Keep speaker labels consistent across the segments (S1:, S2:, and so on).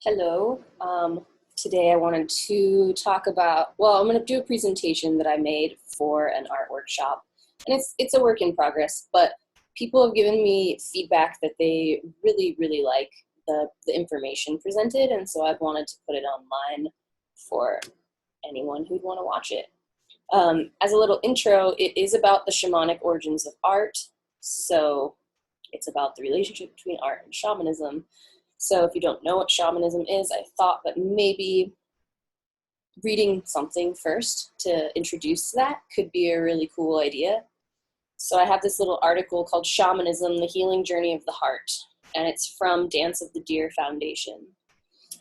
S1: Hello. Today I wanted to talk about, well, I'm going to do a presentation that I made for an art workshop. And it's a work in progress, but people have given me feedback that they really like the information presented, and so I've wanted to put it online for anyone who'd want to watch it. As a little intro, it is about the shamanic origins of art, so it's about the relationship between art and shamanism. So if you don't know what shamanism is, I thought that maybe reading something first to introduce that could be a really cool idea. So I have this little article called Shamanism, the Healing Journey of the Heart, and it's from Dance of the Deer Foundation. It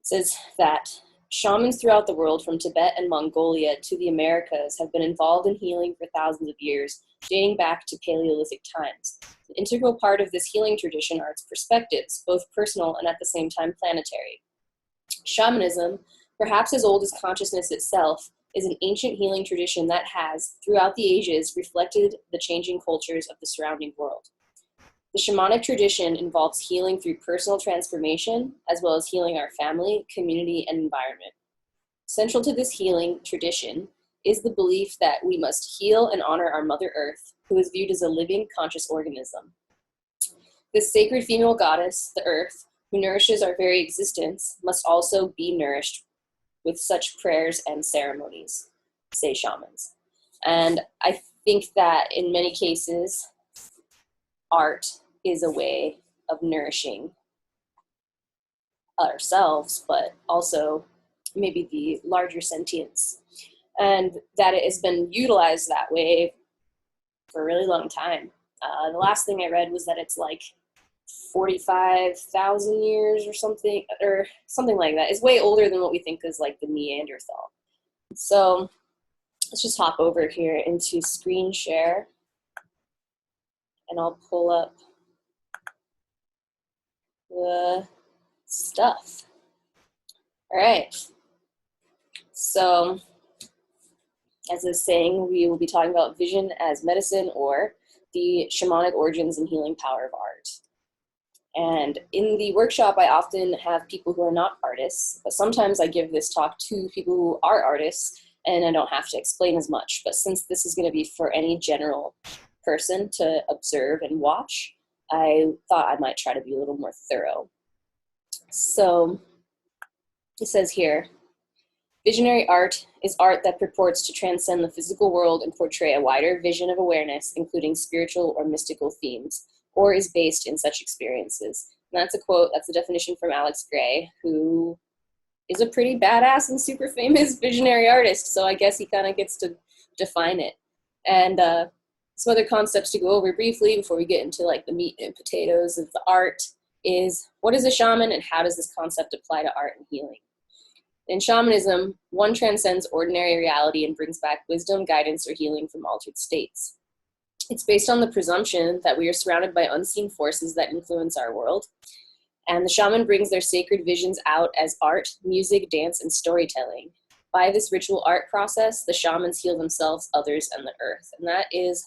S1: says that shamans throughout the world, from Tibet and Mongolia to the Americas, have been involved in healing for thousands of years, dating back to Paleolithic times. An integral part of this healing tradition are its perspectives, both personal and at the same time planetary. Shamanism, perhaps as old as consciousness itself, is an ancient healing tradition that has, throughout the ages, reflected the changing cultures of the surrounding world. The shamanic tradition involves healing through personal transformation, as well as healing our family, community, and environment. Central to this healing tradition is the belief that we must heal and honor our Mother Earth, who is viewed as a living, conscious organism. This sacred female goddess, the Earth, who nourishes our very existence, must also be nourished with such prayers and ceremonies, say shamans. And I think that in many cases, art is a way of nourishing ourselves, but also maybe the larger sentience. And that it has been utilized that way for a really long time. The last thing I read was that it's like 45,000 years or something like that. It's way older than what we think is like the Neanderthal. So let's just hop over here into screen share, and I'll pull up the stuff. All right. So, as I was saying, we will be talking about vision as medicine, or the shamanic origins and healing power of art. And in the workshop, I often have people who are not artists, but sometimes I give this talk to people who are artists, and I don't have to explain as much. But since this is going to be for any general person to observe and watch, I thought I might try to be a little more thorough. So it says here, visionary art is art that purports to transcend the physical world and portray a wider vision of awareness, including spiritual or mystical themes, or is based in such experiences. And that's a quote, that's the definition from Alex Gray, who is a pretty badass and super famous visionary artist, so I guess he kind of gets to define it. And some other concepts to go over briefly before we get into like the meat and potatoes of the art is, what is a shaman and how does this concept apply to art and healing? In shamanism, one transcends ordinary reality and brings back wisdom, guidance, or healing from altered states. It's based on the presumption that we are surrounded by unseen forces that influence our world, and the shaman brings their sacred visions out as art, music, dance, and storytelling. By this ritual art process, the shamans heal themselves, others, and the earth. And that is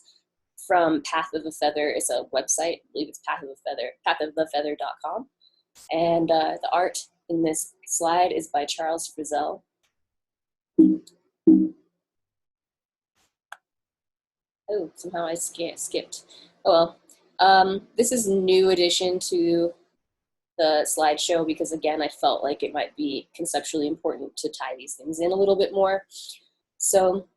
S1: from Path of the Feather. It's a website, I believe it's Path of the Feather, pathofthefeather.com. And the art in this slide is by Charles Frizzell. Oh, somehow I skipped. Oh well. This is a new addition to the slideshow because, again, I felt like it might be conceptually important to tie these things in a little bit more. So,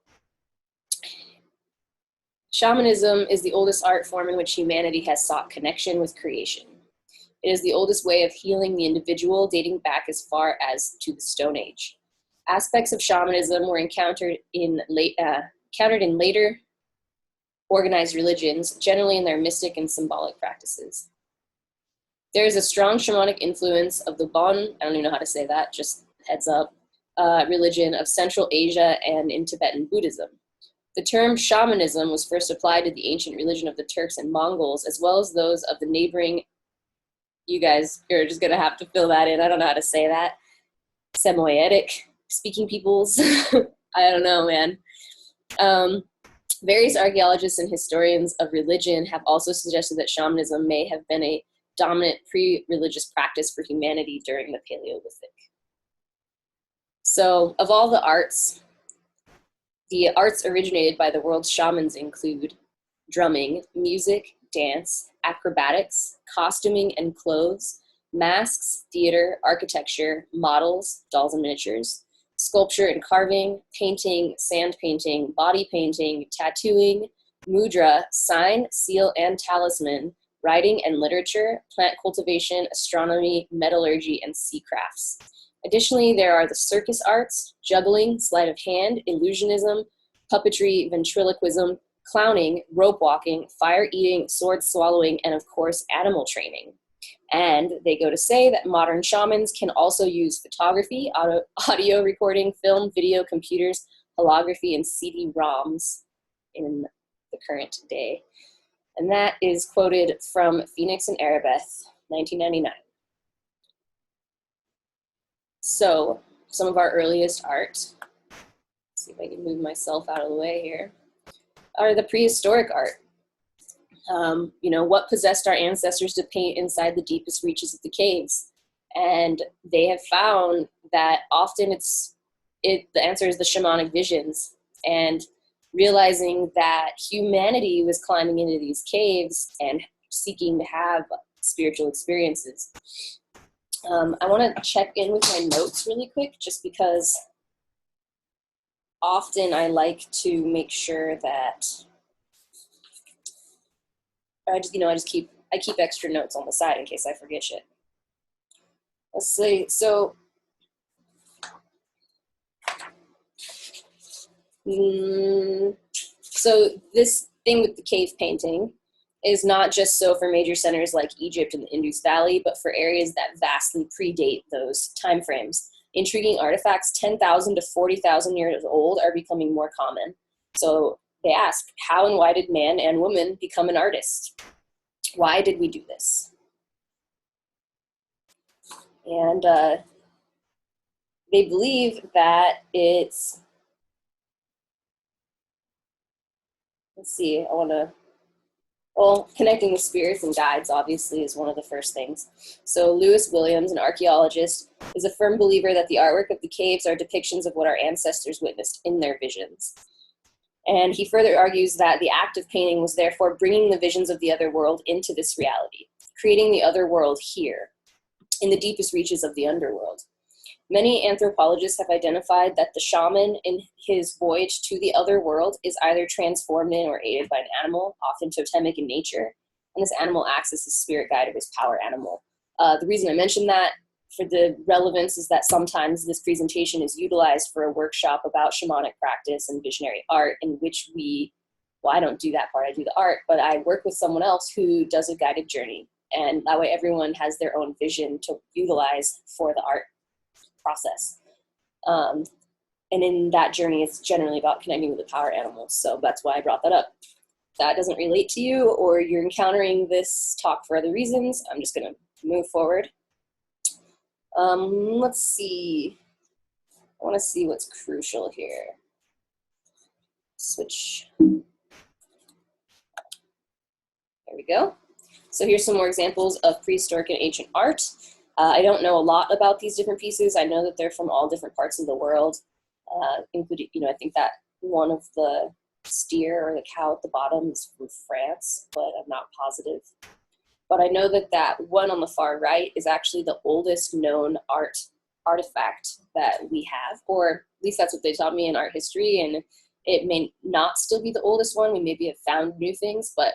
S1: shamanism is the oldest art form in which humanity has sought connection with creation. It is the oldest way of healing the individual, dating back as far as to the Stone Age. Aspects of shamanism were encountered in later organized religions, generally in their mystic and symbolic practices. There is a strong shamanic influence of the Bon, I don't even know how to say that, just heads up, religion of Central Asia and in Tibetan Buddhism. The term shamanism was first applied to the ancient religion of the Turks and Mongols, as well as those of the neighboring, you guys are just gonna have to fill that in, I don't know how to say that, Samoyedic speaking peoples. I don't know, man. Various archaeologists and historians of religion have also suggested that shamanism may have been a dominant pre-religious practice for humanity during the Paleolithic. So of all the arts originated by the world's shamans include drumming, music, dance, acrobatics, costuming and clothes, masks, theater, architecture, models, dolls and miniatures, sculpture and carving, painting, sand painting, body painting, tattooing, mudra, sign, seal, and talisman, writing and literature, plant cultivation, astronomy, metallurgy, and sea crafts. Additionally, there are the circus arts, juggling, sleight of hand, illusionism, puppetry, ventriloquism, clowning, rope walking, fire eating, sword swallowing, and of course, animal training. And they go to say that modern shamans can also use photography, audio recording, film, video, computers, holography, and CD-ROMs in the current day. And that is quoted from Phoenix and Arabeth, 1999. So, some of our earliest art, let's see if I can move myself out of the way here, are the prehistoric art. You know, what possessed our ancestors to paint inside the deepest reaches of the caves? And they have found that often the answer is the shamanic visions, and realizing that humanity was climbing into these caves and seeking to have spiritual experiences. I want to check in with my notes really quick, just because often I like to make sure that I keep extra notes on the side in case I forget shit. Let's see. So this thing with the cave painting is not just so for major centers like Egypt and the Indus Valley, but for areas that vastly predate those timeframes. Intriguing artifacts 10,000 to 40,000 years old are becoming more common. So they ask, how and why did man and woman become an artist? Why did we do this? And they believe that it's, connecting with spirits and guides obviously is one of the first things. So Lewis Williams, an archaeologist, is a firm believer that the artwork of the caves are depictions of what our ancestors witnessed in their visions. And he further argues that the act of painting was therefore bringing the visions of the other world into this reality, creating the other world here, in the deepest reaches of the underworld. Many anthropologists have identified that the shaman in his voyage to the other world is either transformed in or aided by an animal, often totemic in nature, and this animal acts as his spirit guide or his power animal. The reason I mention that for the relevance is that sometimes this presentation is utilized for a workshop about shamanic practice and visionary art, in which I don't do that part, I do the art, but I work with someone else who does a guided journey. And that way everyone has their own vision to utilize for the art process. And in that journey, it's generally about connecting with the power animals. So that's why I brought that up. If that doesn't relate to you, or you're encountering this talk for other reasons, I'm just gonna move forward. Let's see. I wanna see what's crucial here. Switch. There we go. So here's some more examples of prehistoric and ancient art. I don't know a lot about these different pieces. I know that they're from all different parts of the world, including, I think that one of the steer or the cow at the bottom is from France, but I'm not positive. But I know that that one on the far right is actually the oldest known artifact that we have, or at least that's what they taught me in art history, and it may not still be the oldest one. We maybe have found new things, but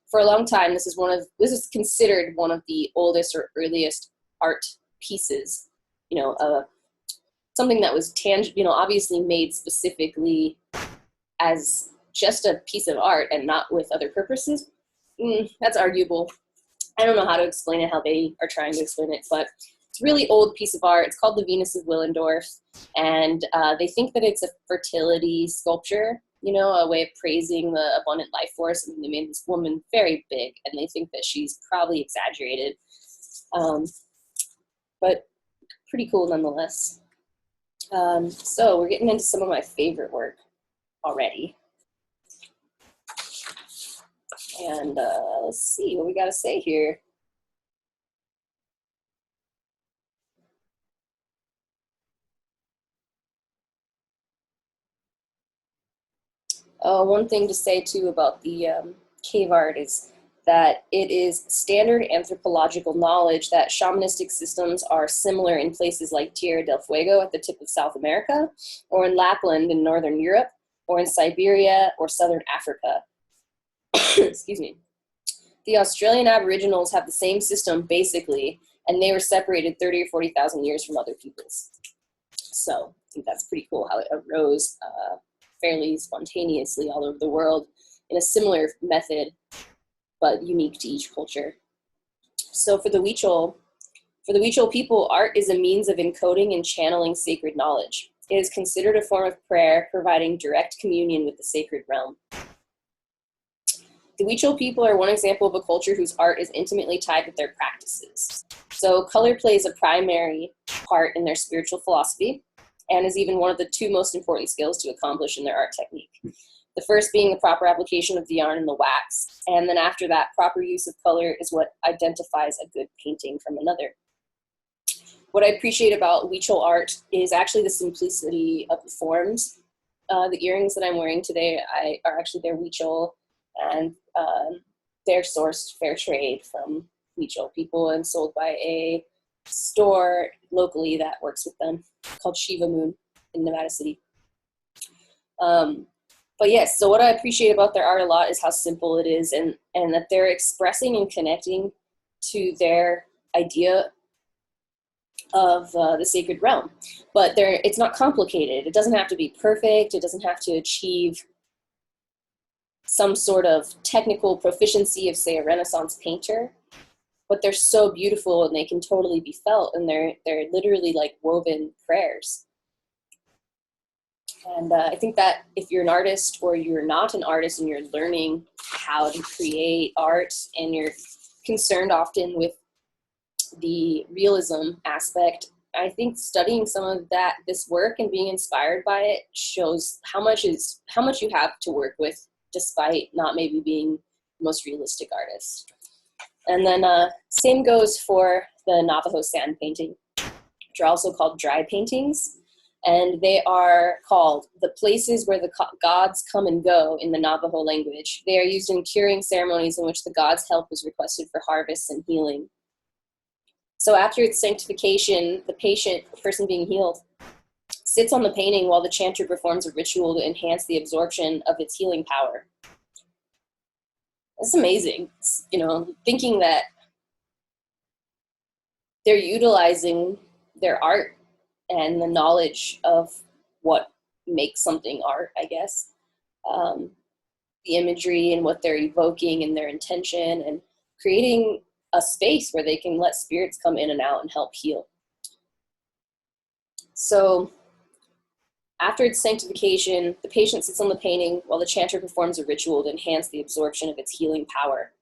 S1: for a long time, this is considered one of the oldest or earliest art pieces, something that was obviously made specifically as just a piece of art and not with other purposes. That's arguable. I don't know how to explain it, how they are trying to explain it, but it's a really old piece of art. It's called the Venus of Willendorf, and they think that it's a fertility sculpture, a way of praising the abundant life force. And they made this woman very big, and they think that she's probably exaggerated. But pretty cool nonetheless. So we're getting into some of my favorite work already. And let's see what we got to say here. One thing to say too about the cave art is that it is standard anthropological knowledge that shamanistic systems are similar in places like Tierra del Fuego at the tip of South America, or in Lapland in Northern Europe, or in Siberia or Southern Africa. Excuse me. The Australian Aboriginals have the same system basically, and they were separated 30 or 40,000 years from other peoples. So I think that's pretty cool how it arose fairly spontaneously all over the world in a similar method, but unique to each culture. So for the Huichol people, art is a means of encoding and channeling sacred knowledge. It is considered a form of prayer, providing direct communion with the sacred realm. The Huichol people are one example of a culture whose art is intimately tied with their practices. So color plays a primary part in their spiritual philosophy and is even one of the two most important skills to accomplish in their art technique. The first being the proper application of the yarn and the wax, and then after that, proper use of color is what identifies a good painting from another. What I appreciate about Huichol art is actually the simplicity of the forms. The earrings that I'm wearing today are actually their Huichol, and they're sourced fair trade from Huichol people and sold by a store locally that works with them called Shiva Moon in Nevada City. But yes, so what I appreciate about their art a lot is how simple it is, and that they're expressing and connecting to their idea of the sacred realm. But it's not complicated. It doesn't have to be perfect. It doesn't have to achieve some sort of technical proficiency of, say, a Renaissance painter. But they're so beautiful and they can totally be felt, and they're literally like woven prayers. And I think that if you're an artist or you're not an artist and you're learning how to create art and you're concerned often with the realism aspect, I think studying some of this work and being inspired by it shows how much you have to work with, despite not maybe being the most realistic artist. And then same goes for the Navajo sand painting, which are also called dry paintings. And they are called the places where the gods come and go in the Navajo language. They are used in curing ceremonies in which the gods' help is requested for harvests and healing. So after its sanctification, the person being healed, sits on the painting while the chanter performs a ritual to enhance the absorption of its healing power. That's amazing, thinking that they're utilizing their art and the knowledge of what makes something art, I guess. The imagery and what they're evoking and their intention, and creating a space where they can let spirits come in and out and help heal. So after its sanctification, the patient sits on the painting while the chanter performs a ritual to enhance the absorption of its healing power.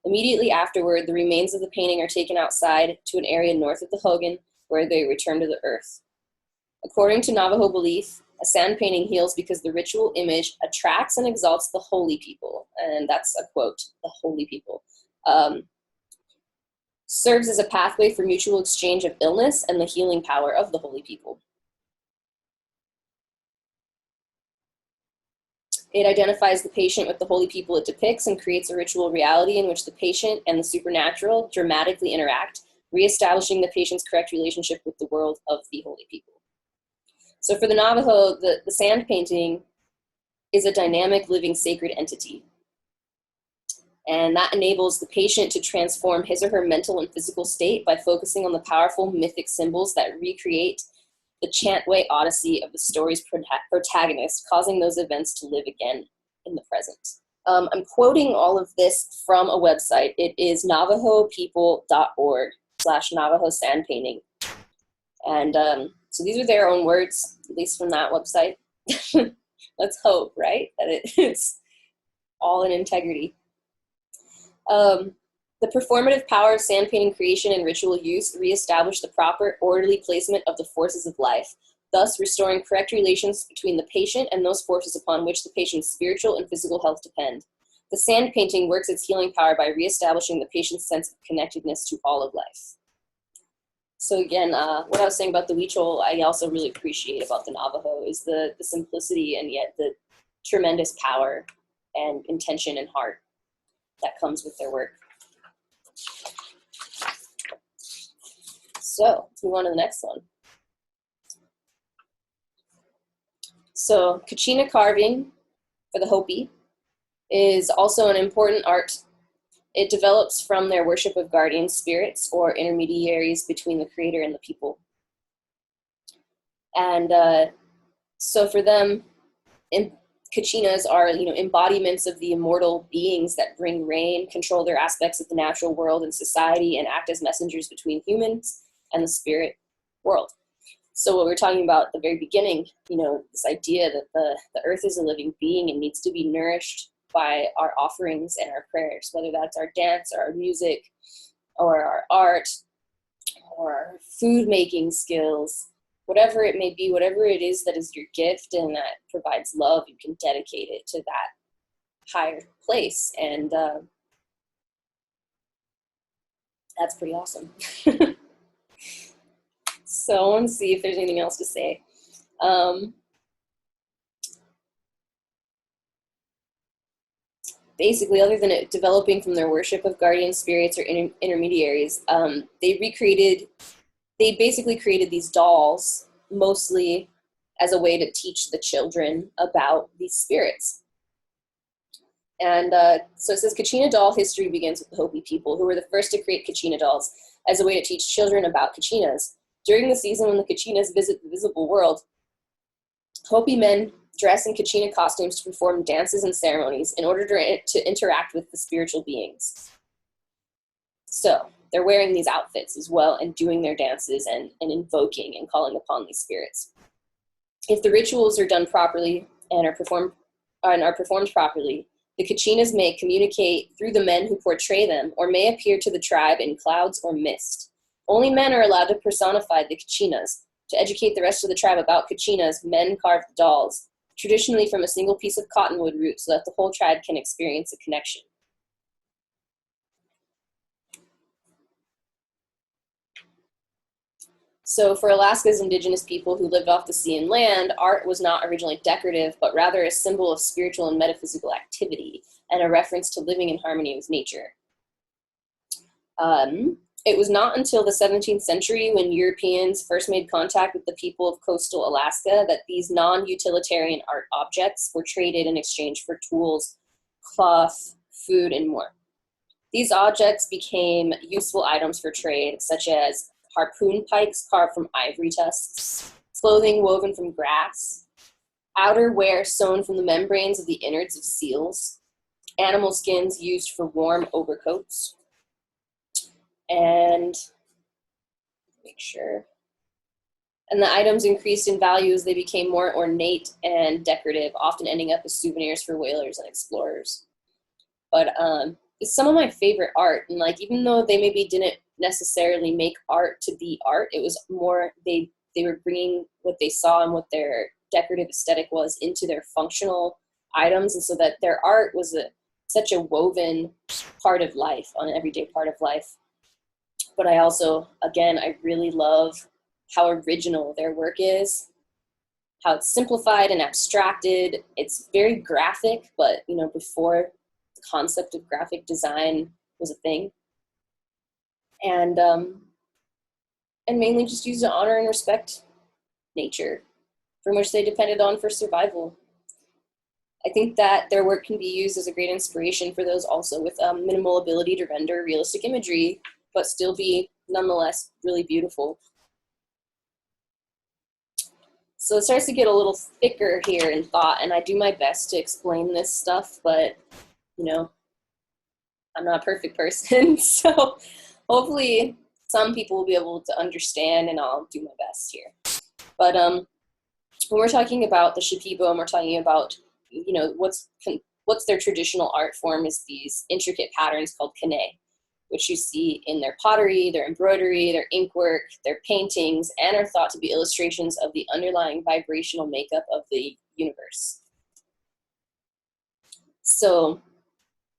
S1: Immediately afterward, the remains of the painting are taken outside to an area north of the Hogan, where they return to the earth. According to Navajo belief, a sand painting heals because the ritual image attracts and exalts the holy people. And that's a quote, the holy people. Serves as a pathway for mutual exchange of illness and the healing power of the holy people. It identifies the patient with the holy people it depicts and creates a ritual reality in which the patient and the supernatural dramatically interact, reestablishing the patient's correct relationship with the world of the holy people. So for the Navajo, the sand painting is a dynamic, living, sacred entity. And that enables the patient to transform his or her mental and physical state by focusing on the powerful mythic symbols that recreate the chantway odyssey of the story's protagonist, causing those events to live again in the present. I'm quoting all of this from a website. It is navajopeople.org/Navajo sand painting. And so these are their own words, at least from that website. Let's hope, right, that it's all in integrity. The performative power of sand painting creation and ritual use reestablish the proper, orderly placement of the forces of life, thus restoring correct relations between the patient and those forces upon which the patient's spiritual and physical health depend. The sand painting works its healing power by reestablishing the patient's sense of connectedness to all of life. So again, what I was saying about the Huichol, I also really appreciate about the Navajo is the simplicity and yet the tremendous power and intention and heart that comes with their work. So let's move on to the next one. So Kachina carving for the Hopi is also an important art. It develops from their worship of guardian spirits or intermediaries between the creator and the people. And so for them, Kachinas are, embodiments of the immortal beings that bring rain, control their aspects of the natural world and society, and act as messengers between humans and the spirit world. So what we were talking about at the very beginning, this idea that the earth is a living being and needs to be nourished by our offerings and our prayers, whether that's our dance or our music or our art or our food making skills, whatever it may be, whatever it is that is your gift and that provides love, you can dedicate it to that higher place. And that's pretty awesome. So I want to see if there's anything else to say. Basically, other than it developing from their worship of guardian spirits or intermediaries, they basically created these dolls, mostly as a way to teach the children about these spirits. And so it says, Kachina doll history begins with the Hopi people, who were the first to create Kachina dolls as a way to teach children about Kachinas. During the season when the Kachinas visit the visible world, Hopi men dress in Kachina costumes to perform dances and ceremonies in order to interact with the spiritual beings. So they're wearing these outfits as well and doing their dances and invoking and calling upon these spirits. If the rituals are done properly and are performed properly, the Kachinas may communicate through the men who portray them or may appear to the tribe in clouds or mist. Only men are allowed to personify the Kachinas. To educate the rest of the tribe about Kachinas, men carve the dolls, traditionally from a single piece of cottonwood root, so that the whole tribe can experience a connection. So for Alaska's indigenous people who lived off the sea and land, art was not originally decorative, but rather a symbol of spiritual and metaphysical activity and a reference to living in harmony with nature. It was not until the 17th century, when Europeans first made contact with the people of coastal Alaska, that these non-utilitarian art objects were traded in exchange for tools, cloth, food, and more. These objects became useful items for trade, such as harpoon pikes carved from ivory tusks, clothing woven from grass, outerwear sewn from the membranes of the innards of seals, animal skins used for warm overcoats, and make sure. And the items increased in value as they became more ornate and decorative, often ending up as souvenirs for whalers and explorers. But it's some of my favorite art, and even though they maybe didn't necessarily make art to be art, it was more they were bringing what they saw and what their decorative aesthetic was into their functional items, and so that their art was such a woven part of life, an everyday part of life. But I also, again, I really love how original their work is, how it's simplified and abstracted. It's very graphic, but before the concept of graphic design was a thing. And mainly just used to honor and respect nature, from which they depended on for survival. I think that their work can be used as a great inspiration for those also with minimal ability to render realistic imagery, but still be nonetheless really beautiful. So it starts to get a little thicker here in thought, and I do my best to explain this stuff, but I'm not a perfect person, so hopefully some people will be able to understand, and I'll do my best here. But when we're talking about the Shipibo, and we're talking about what's their traditional art form, is these intricate patterns called kane, which you see in their pottery, their embroidery, their ink work, their paintings, and are thought to be illustrations of the underlying vibrational makeup of the universe. So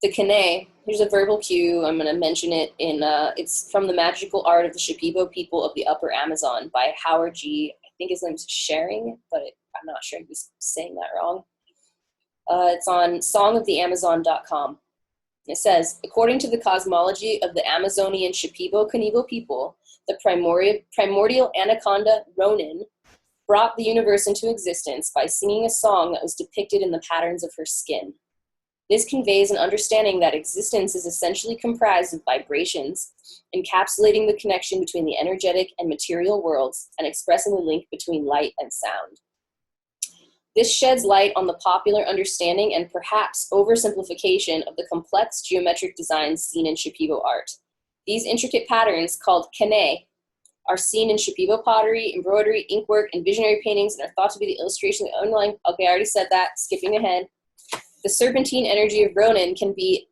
S1: the kane, here's a verbal cue. I'm going to mention it in, it's from The Magical Art of the Shipibo People of the Upper Amazon by Howard G. I think his name's Sharing, but I'm not sure he was saying that wrong. It's on songoftheamazon.com. It says, according to the cosmology of the Amazonian Shipibo-Kanivo people, the primordial anaconda Ronin brought the universe into existence by singing a song that was depicted in the patterns of her skin. This conveys an understanding that existence is essentially comprised of vibrations, encapsulating the connection between the energetic and material worlds and expressing the link between light and sound. This sheds light on the popular understanding and perhaps oversimplification of the complex geometric designs seen in Shipibo art. These intricate patterns, called kene, are seen in Shipibo pottery, embroidery, inkwork, and visionary paintings, and are thought to be the illustration of the underlying. Okay, I already said that, skipping ahead. The serpentine energy of Ronin can be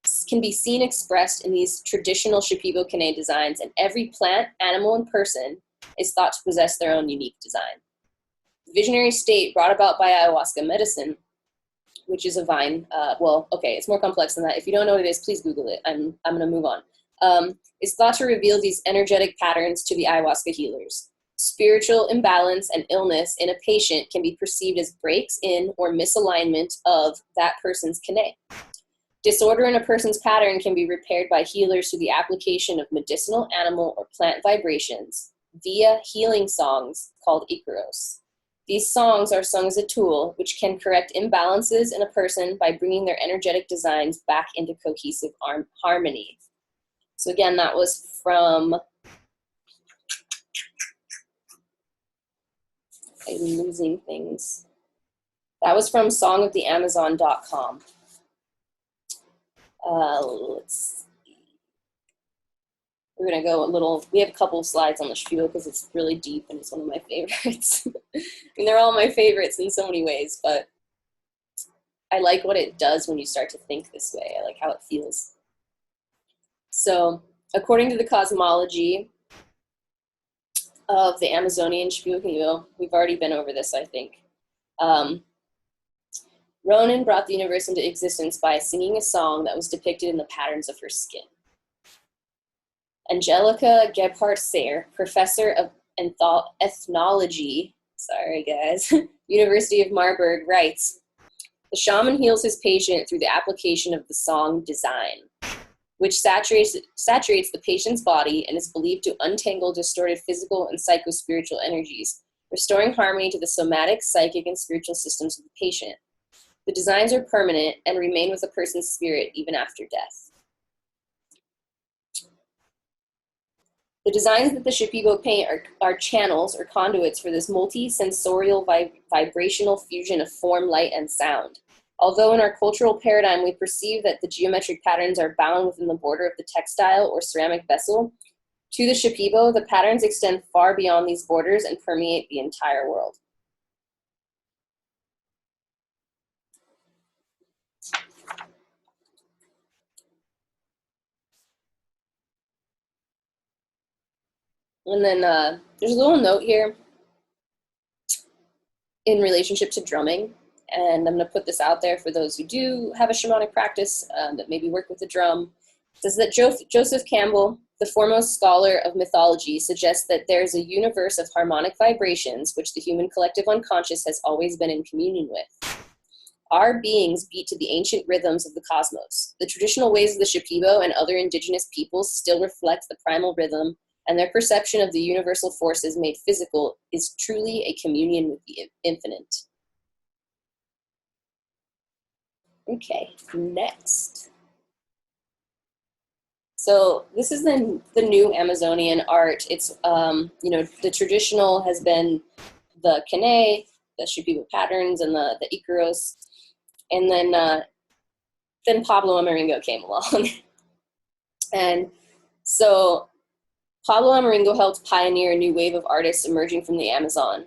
S1: seen expressed in these traditional Shipibo kene designs, and every plant, animal, and person is thought to possess their own unique design. The visionary state brought about by ayahuasca medicine, which is a vine, it's more complex than that. If you don't know what it is, please Google it. I'm going to move on. Is thought to reveal these energetic patterns to the ayahuasca healers. Spiritual imbalance and illness in a patient can be perceived as breaks in or misalignment of that person's kene. Disorder in a person's pattern can be repaired by healers through the application of medicinal, animal, or plant vibrations via healing songs called ikaros. These songs are sung as a tool which can correct imbalances in a person by bringing their energetic designs back into cohesive harmony. So again, that was from, I'm losing things. That was from songoftheamazon.com. Let's see. We're gonna go a little, we have a couple of slides on the spiel because it's really deep and it's one of my favorites. I mean, they're all my favorites in so many ways, but I like what it does when you start to think this way. I like how it feels. So, according to the cosmology of the Amazonian Shipibo, we've already been over this, I think. Ronin brought the universe into existence by singing a song that was depicted in the patterns of her skin. Angelica Gebhardt-Sayre, professor of ethnology, sorry guys, University of Marburg, writes, the shaman heals his patient through the application of the song design, which saturates the patient's body and is believed to untangle distorted physical and psychospiritual energies, restoring harmony to the somatic, psychic, and spiritual systems of the patient. The designs are permanent and remain with a person's spirit even after death. The designs that the Shipibo paint are channels or conduits for this multi-sensorial vibrational fusion of form, light, and sound. Although in our cultural paradigm we perceive that the geometric patterns are bound within the border of the textile or ceramic vessel, to the Shipibo, the patterns extend far beyond these borders and permeate the entire world. And then there's a little note here in relationship to drumming, and I'm going to put this out there for those who do have a shamanic practice that maybe work with the drum. It says that Joseph Campbell, the foremost scholar of mythology, suggests that there's a universe of harmonic vibrations which the human collective unconscious has always been in communion with. Our beings beat to the ancient rhythms of the cosmos. The traditional ways of the Shipibo and other indigenous peoples still reflect the primal rhythm, and their perception of the universal forces made physical is truly a communion with the infinite. Okay, next. So this is the new Amazonian art. It's, the traditional has been the kene, the Shipibo patterns, and the ikaros. And then Pablo Amaringo came along. And so Pablo Amaringo helped pioneer a new wave of artists emerging from the Amazon.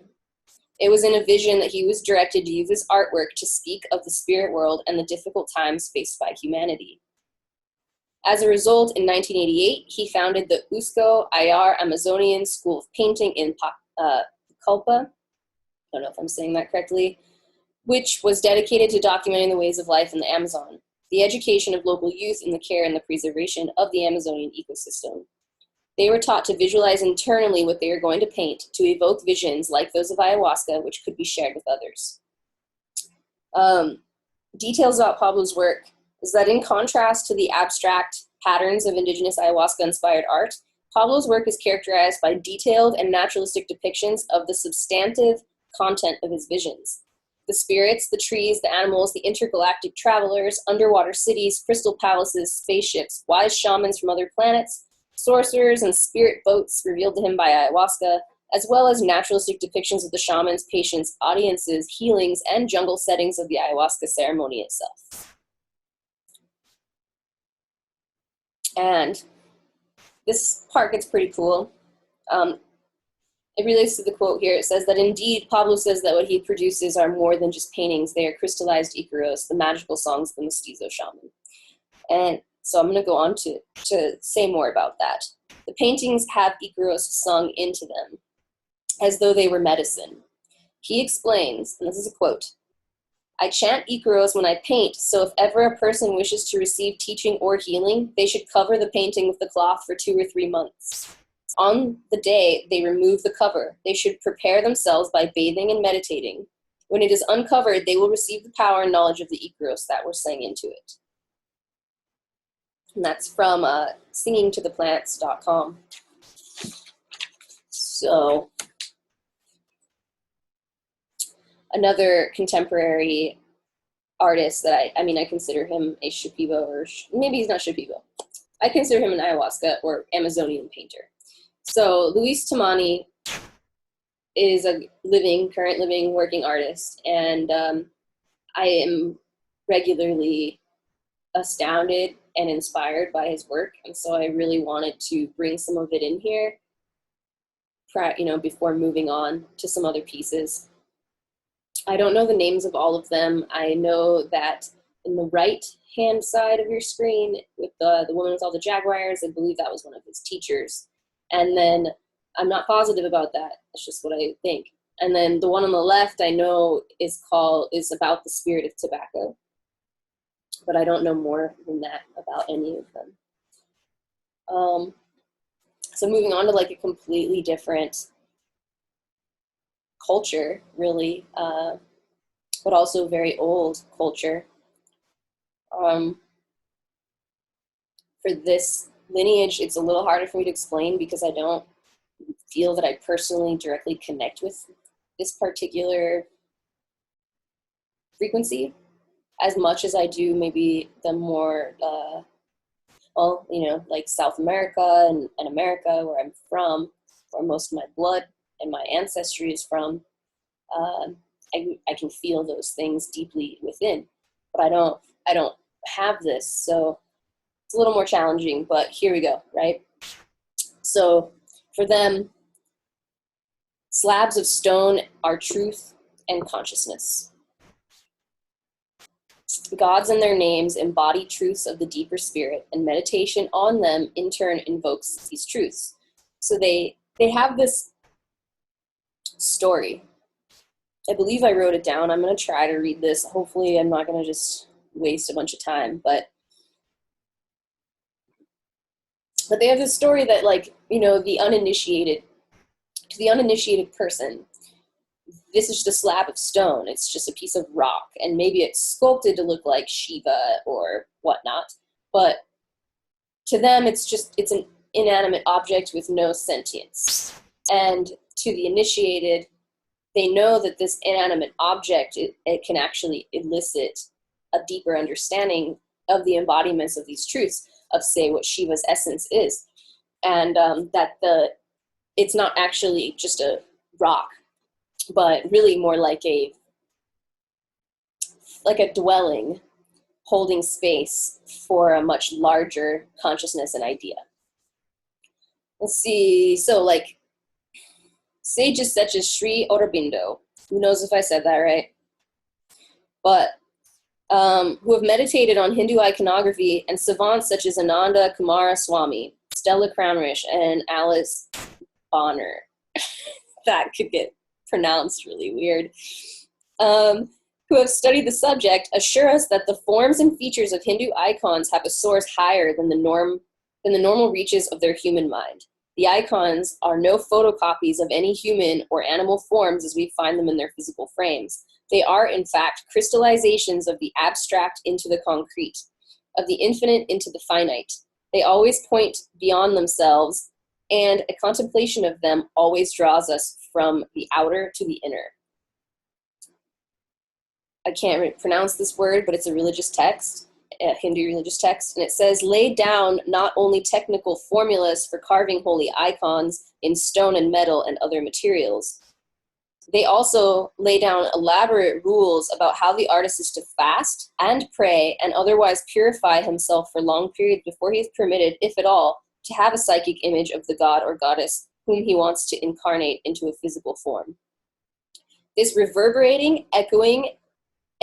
S1: It was in a vision that he was directed to use his artwork to speak of the spirit world and the difficult times faced by humanity. As a result, in 1988, he founded the Usco Ayar Amazonian School of Painting in Pucallpa, I don't know if I'm saying that correctly, which was dedicated to documenting the ways of life in the Amazon, the education of local youth in the care and the preservation of the Amazonian ecosystem. They were taught to visualize internally what they were going to paint, to evoke visions like those of ayahuasca, which could be shared with others. details about Pablo's work is that in contrast to the abstract patterns of indigenous ayahuasca-inspired art, Pablo's work is characterized by detailed and naturalistic depictions of the substantive content of his visions. The spirits, the trees, the animals, the intergalactic travelers, underwater cities, crystal palaces, spaceships, wise shamans from other planets, sorcerers, and spirit boats revealed to him by ayahuasca, as well as naturalistic depictions of the shamans, patients, audiences, healings, and jungle settings of the ayahuasca ceremony itself. And this part gets pretty cool. It relates to the quote here. It says that indeed, Pablo says that what he produces are more than just paintings. They are crystallized icaros, the magical songs of the mestizo shaman. And so I'm going to go on to say more about that. The paintings have icaros sung into them, as though they were medicine. He explains, and this is a quote, "I chant icaros when I paint, so if ever a person wishes to receive teaching or healing, they should cover the painting with the cloth for 2 or 3 months. On the day they remove the cover, they should prepare themselves by bathing and meditating. When it is uncovered, they will receive the power and knowledge of the icaros that were sang into it." And that's from singingtotheplants.com. So, another contemporary artist that I consider him a Shipibo, or maybe he's not Shipibo. I consider him an ayahuasca or Amazonian painter. So Luis Tamani is a current living, working artist, and I am regularly astounded and inspired by his work, and so I really wanted to bring some of it in here, before moving on to some other pieces. I don't know the names of all of them. I know that in the right-hand side of your screen, with the woman with all the jaguars, I believe that was one of his teachers. And then, I'm not positive about that. That's just what I think. And then the one on the left, I know is about the spirit of tobacco. But I don't know more than that about any of them. So moving on to like a completely different culture, really, but also very old culture. For this lineage, it's a little harder for me to explain because I don't feel that I personally directly connect with this particular frequency as much as I do maybe the more, like South America and America, where I'm from, where most of my blood and my ancestry is from. I can feel those things deeply within, but I don't have this, so it's a little more challenging, but here we go, right? So for them, slabs of stone are truth and consciousness. Gods and their names embody truths of the deeper spirit, and meditation on them in turn invokes these truths. So they have this story. I believe I wrote it down. I'm going to try to read this. Hopefully I'm not going to just waste a bunch of time, but they have this story that, to the uninitiated person, this is just a slab of stone. It's just a piece of rock, and maybe it's sculpted to look like Shiva or whatnot, but to them it's an inanimate object with no sentience. And to the initiated, they know that this inanimate object, it can actually elicit a deeper understanding of the embodiments of these truths, of, say, what Shiva's essence is, and that it's not actually just a rock, but really more like a dwelling holding space for a much larger consciousness and idea. Let's see, so sages such as Sri Aurobindo, who knows if I said that right, but who have meditated on Hindu iconography, and savants such as Ananda Kumara Swami, Stella Cranrish, and Alice Bonner. That could get pronounced really weird. Who have studied the subject, assure us that the forms and features of Hindu icons have a source higher than the normal reaches of their human mind. The icons are no photocopies of any human or animal forms as we find them in their physical frames. They are, in fact, crystallizations of the abstract into the concrete, of the infinite into the finite. They always point beyond themselves, and a contemplation of them always draws us from the outer to the inner. I can't pronounce this word, but it's a religious text, a Hindu religious text, and it says, lay down not only technical formulas for carving holy icons in stone and metal and other materials. They also lay down elaborate rules about how the artist is to fast and pray and otherwise purify himself for long periods before he is permitted, if at all, to have a psychic image of the god or goddess whom he wants to incarnate into a physical form. This reverberating, echoing,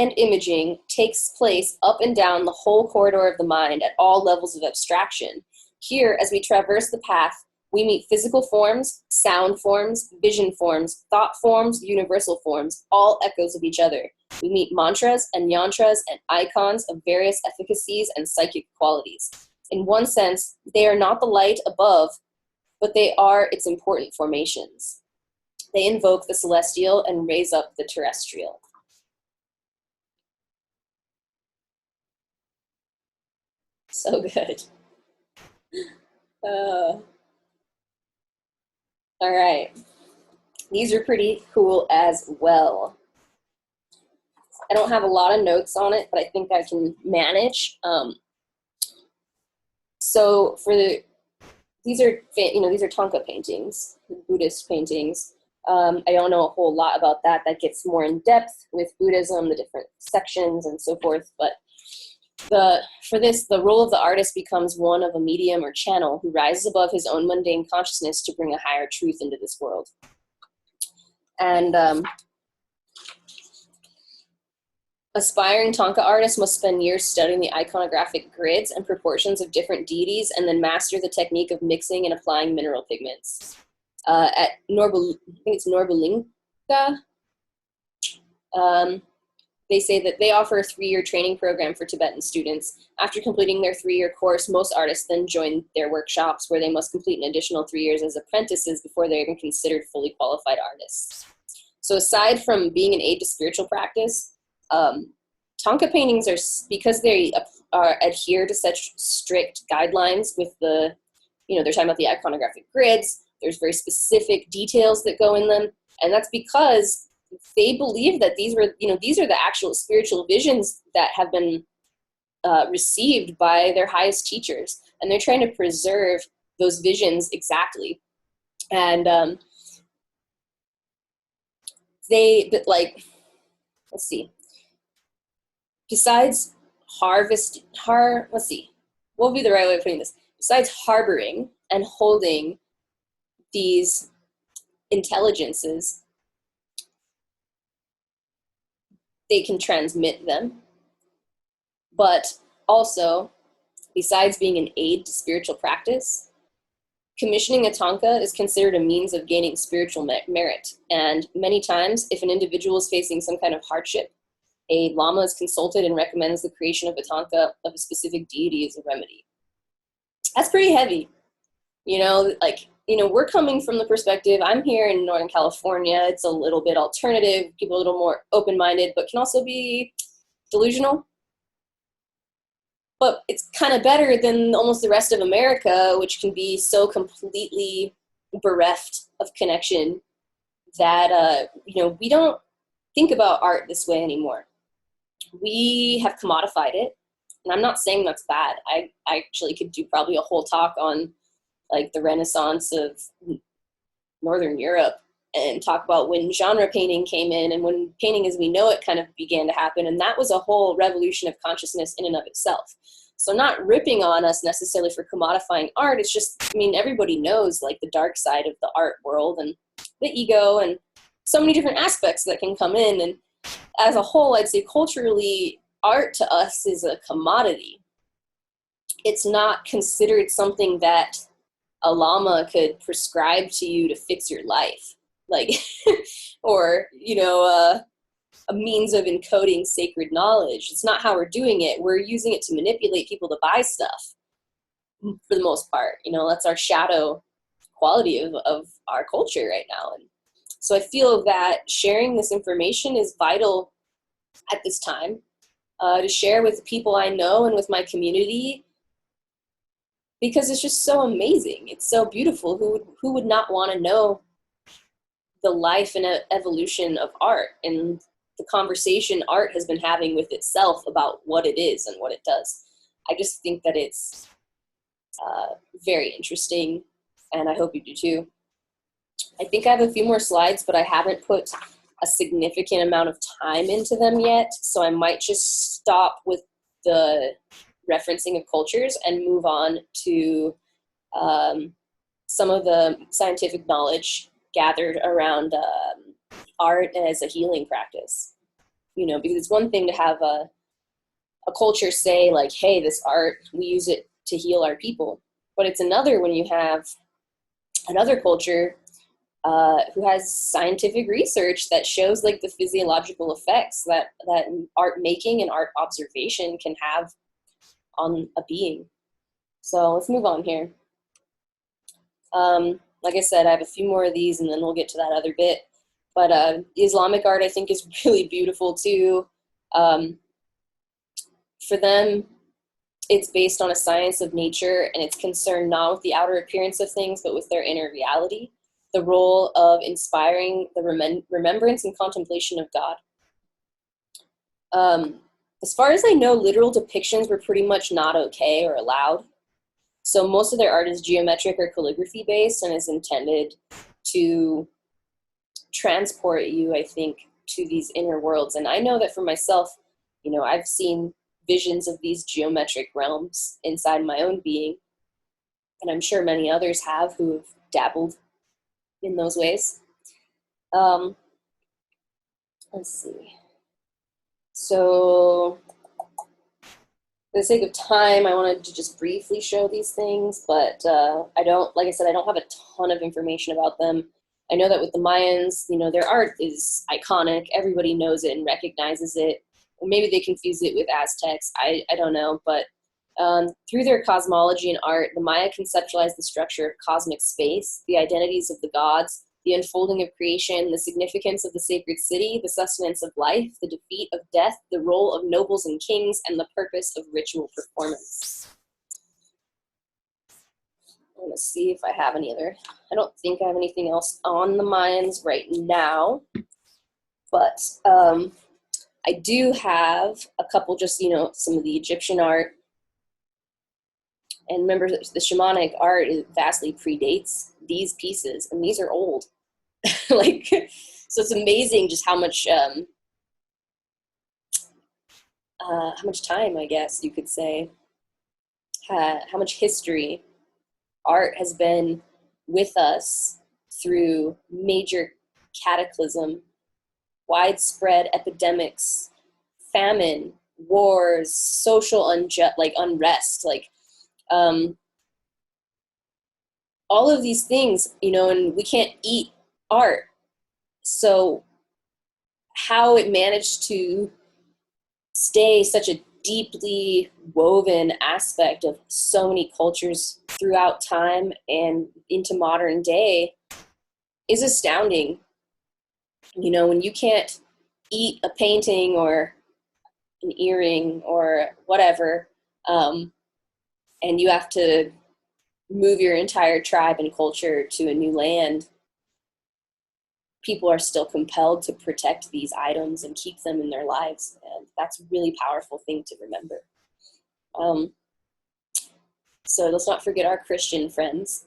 S1: and imaging takes place up and down the whole corridor of the mind at all levels of abstraction. Here, as we traverse the path, we meet physical forms, sound forms, vision forms, thought forms, universal forms, all echoes of each other. We meet mantras and yantras and icons of various efficacies and psychic qualities. In one sense, they are not the light above, but they are its important formations. They invoke the celestial and raise up the terrestrial. So good. All right. These are pretty cool as well. I don't have a lot of notes on it, but I think I can manage. So these are Thangka paintings, Buddhist paintings. I don't know a whole lot about that. That gets more in depth with Buddhism, the different sections and so forth. But for this, the role of the artist becomes one of a medium or channel who rises above his own mundane consciousness to bring a higher truth into this world. And aspiring Thangka artists must spend years studying the iconographic grids and proportions of different deities and then master the technique of mixing and applying mineral pigments. At Norbalinka, they say that they offer a 3-year training program for Tibetan students. After completing their 3-year course, most artists then join their workshops where they must complete an additional 3 years as apprentices before they're even considered fully qualified artists. So aside from being an aid to spiritual practice, Thangka paintings are, because they adhere to such strict guidelines with the, they're talking about the iconographic grids, there's very specific details that go in them, and that's because they believe that these are the actual spiritual visions that have been received by their highest teachers, and they're trying to preserve those visions exactly. And let's see. Besides what would be the right way of putting this? Besides harboring and holding these intelligences, they can transmit them. But also, besides being an aid to spiritual practice, commissioning a Thangka is considered a means of gaining spiritual merit. And many times, if an individual is facing some kind of hardship, a lama is consulted and recommends the creation of a Thangka of a specific deity as a remedy. That's pretty heavy. We're coming from the perspective, I'm here in Northern California, it's a little bit alternative, people a little more open-minded, but can also be delusional. But it's kind of better than almost the rest of America, which can be so completely bereft of connection that, we don't think about art this way anymore. We have commodified it, and I'm not saying that's bad. I actually could do probably a whole talk on the Renaissance of Northern Europe and talk about when genre painting came in and when painting as we know it kind of began to happen. And that was a whole revolution of consciousness in and of itself. So not ripping on us necessarily for commodifying art. It's just, everybody knows the dark side of the art world and the ego and so many different aspects that can come in. And as a whole, I'd say culturally, art to us is a commodity. It's not considered something that a lama could prescribe to you to fix your life, or, a means of encoding sacred knowledge. It's not how we're doing it. We're using it to manipulate people to buy stuff for the most part. That's our shadow quality of our culture right now. And so I feel that sharing this information is vital at this time, to share with the people I know and with my community, because it's just so amazing. It's so beautiful. Who would not want to know the life and evolution of art and the conversation art has been having with itself about what it is and what it does? I just think that it's very interesting, and I hope you do too. I think I have a few more slides, but I haven't put a significant amount of time into them yet, so I might just stop with the referencing of cultures and move on to some of the scientific knowledge gathered around art as a healing practice. You know, because it's one thing to have a culture say like, hey, this art, we use it to heal our people. But it's another when you have another culture who has scientific research that shows like the physiological effects that art making and art observation can have on a being. So let's move on here. Like I said, I have a few more of these and then we'll get to that other bit. But Islamic art, I think, is really beautiful too. For them, it's based on a science of nature, and it's concerned not with the outer appearance of things, but with their inner reality. The role of inspiring the remembrance and contemplation of God. As far as I know, literal depictions were pretty much not okay or allowed. So most of their art is geometric or calligraphy based and is intended to transport you, I think, to these inner worlds. And I know that for myself, you know, I've seen visions of these geometric realms inside my own being. And I'm sure many others have who have dabbled in those ways. Let's see. So for the sake of time, I wanted to just briefly show these things, but I don't, like I said, I don't have a ton of information about them. I know that with the Mayans, you know, their art is iconic. Everybody knows it and recognizes it. Or maybe they confuse it with Aztecs. I don't know. But through their cosmology and art, the Maya conceptualized the structure of cosmic space, the identities of the gods, the unfolding of creation, the significance of the sacred city, the sustenance of life, the defeat of death, the role of nobles and kings, and the purpose of ritual performance. I'm going to see if I have any other. I don't think I have anything else on the Mayans right now, but I do have a couple, just, you know, some of the Egyptian art. And remember, the shamanic art vastly predates these pieces, and these are old. Like, so it's amazing just how much time, I guess you could say, how much history art has been with us through major cataclysm, widespread epidemics, famine, wars, social unrest, all of these things, you know, and we can't eat art. So how it managed to stay such a deeply woven aspect of so many cultures throughout time and into modern day is astounding. You know, when you can't eat a painting or an earring or whatever, and you have to move your entire tribe and culture to a new land, people are still compelled to protect these items and keep them in their lives. And that's a really powerful thing to remember. So let's not forget our Christian friends.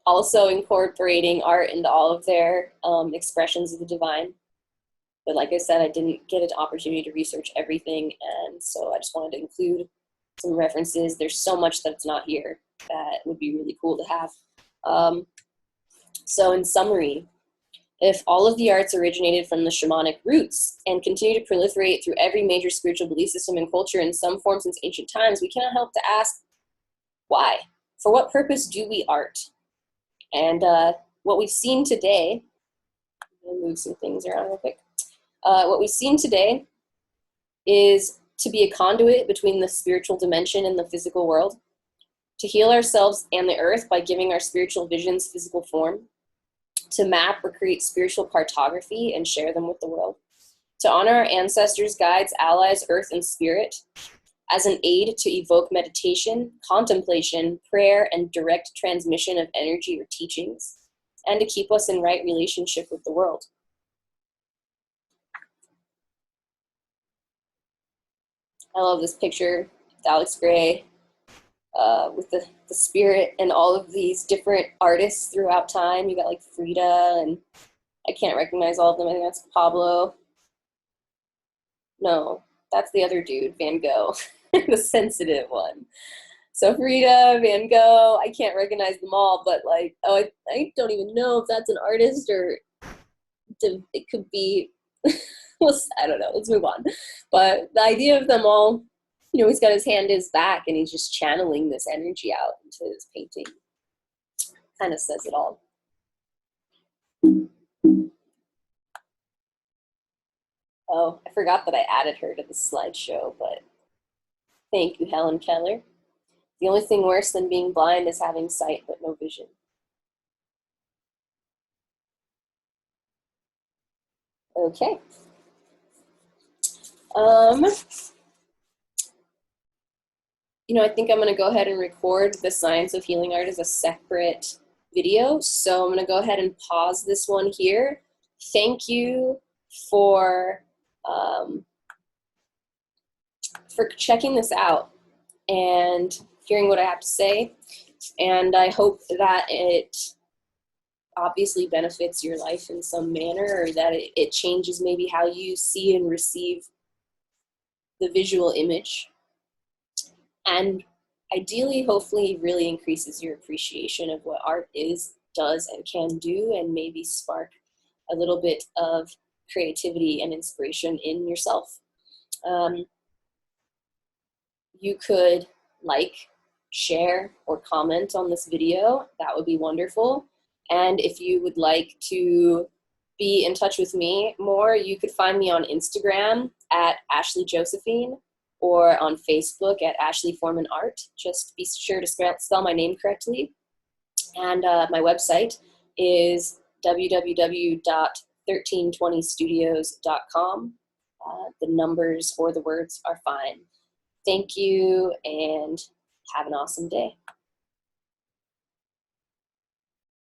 S1: Also incorporating art into all of their expressions of the divine. But like I said, I didn't get an opportunity to research everything, and so I just wanted to include some references. There's so much that's not here that would be really cool to have. So in summary, if all of the arts originated from the shamanic roots and continue to proliferate through every major spiritual belief system and culture in some form since ancient times, we cannot help to ask, why? For what purpose do we art? And what we've seen today, I'm going to move some things around real quick. What we've seen today is to be a conduit between the spiritual dimension and the physical world. to heal ourselves and the earth by giving our spiritual visions physical form, to map or create spiritual cartography and share them with the world, to honor our ancestors, guides, allies, earth, and spirit as an aid to evoke meditation, contemplation, prayer, and direct transmission of energy or teachings, and to keep us in right relationship with the world. I love this picture with Alex Gray, with the spirit and all of these different artists throughout time. You got like Frida, and I can't recognize all of them. I think that's Pablo. No, that's the other dude, Van Gogh, the sensitive one. So Frida, Van Gogh, I can't recognize them all, but like, oh, I don't even know if that's an artist or it could be, well, I don't know, let's move on. But the idea of them all, you know, he's got his hand in his back and he's just channeling this energy out into his painting. Kind of says it all. Oh, I forgot that I added her to the slideshow, but thank you, Helen Keller. The only thing worse than being blind is having sight but no vision. Okay. You know, I think I'm going to go ahead and record the Science of Healing Art as a separate video. So I'm going to go ahead and pause this one here. Thank you for checking this out and hearing what I have to say. And I hope that it obviously benefits your life in some manner, or that it changes maybe how you see and receive the visual image. And ideally, hopefully, really increases your appreciation of what art is, does, and can do, and maybe spark a little bit of creativity and inspiration in yourself. You could like, share, or comment on this video. That would be wonderful. And if you would like to be in touch with me more, you could find me on Instagram at Ashley Josephine, or on Facebook at Ashley Foreman Art. Just be sure to spell my name correctly. And my website is www.1320studios.com. The numbers or the words are fine. Thank you, and have an awesome day.